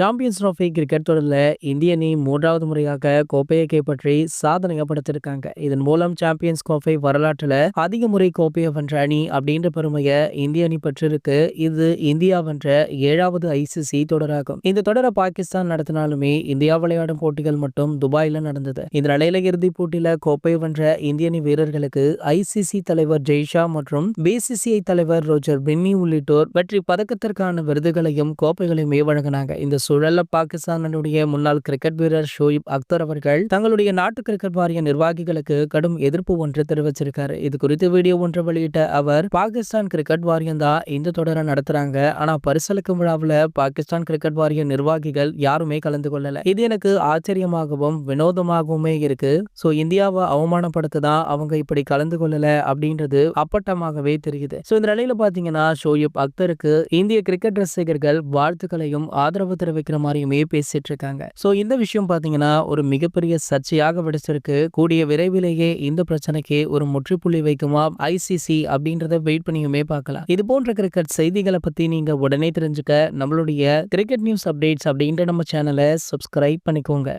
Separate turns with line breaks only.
Champions trophy cricket தொடரில் இந்திய அணி மூன்றாவது முறையாக கோப்பையை கைப்பற்றி சாதனையை படைத்திருக்காங்க. இதன் மூலம் சாம்பியன்ஸ் கோப்பை வரலாற்றில் அதிக முறை கோப்பையை வென்ற அணி அப்படின்ற பெருமையை இந்திய அணி பெற்றிருக்கு. இது இந்தியா வென்ற 7வது ஐசிசி தொடராகும். இந்த தொடரை பாகிஸ்தான் நடத்தினாலுமே இந்தியா விளையாடும் போட்டிகள் மட்டும் துபாயில நடந்தது. இந்த நிலையில இறுதிப் போட்டியில கோப்பை வென்ற இந்திய அணி வீரர்களுக்கு ஐசிசி தலைவர் ஜெய்ஷா மற்றும் பிசிசிஐ தலைவர் ரோஜர் பின்னி உள்ளிட்டோர் வெற்றி பதக்கத்திற்கான விருதுகளையும் கோப்பைகளையுமே வழங்கினாங்க. இந்த சூழல்ல பாகிஸ்தானுடைய முன்னாள் கிரிக்கெட் வீரர் ஷோயிப் அக்தர் அவர்கள் தங்களுடைய நாட்டு கிரிக்கெட் வாரிய நிர்வாகிகளுக்கு கடும் எதிர்ப்பு ஒன்று தெரிவிச்சிருக்காரு. இது குறித்து வீடியோ ஒன்று வெளியிட்ட அவர், பாகிஸ்தான் கிரிக்கெட் வாரியம் தான் இந்த தொடரை நடத்துறாங்க, ஆனா பரிசளிக்கும் விழாவில் பாகிஸ்தான் கிரிக்கெட் வாரிய நிர்வாகிகள் யாருமே கலந்து கொள்ளல. இது எனக்கு ஆச்சரியமாகவும் வினோதமாகவுமே இருக்கு. சோ இந்தியாவை அவமானப்படுத்ததான் அவங்க இப்படி கலந்து கொள்ளல அப்படின்றது அப்பட்டமாகவே தெரியுது. சோ இந்த நிலையில பாத்தீங்கன்னா ஷோயிப் அக்தருக்கு இந்திய கிரிக்கெட் ரசிகர்கள் வாழ்த்துக்களையும் ஆதரவு தெரிவிக்கிற மாதிரியுமே பேசிட்டு இருக்காங்க. சோ இந்த விஷயம் பாத்தீங்கன்னா ஒரு மிகப்பெரிய சர்ச்சையாக வெடிச்சிருக்கு. கூடிய விரைவிலேயே இந்த பிரச்சனைக்கு ஒரு முற்றுப்புள்ளி வைக்குமா ஐசிசி அப்படின்றத வெயிட் பண்ணியுமே பார்க்கலாம். இது போன்ற கிரிக்கெட் செய்திகளை பத்தி நீங்க உடனே தெரிஞ்சுக்க நம்மளுடைய கிரிக்கெட் நியூஸ் அப்டேட்ஸ் அப்படின்ற நம்ம சேனலை சப்ஸ்கிரைப் பண்ணிக்கோங்க.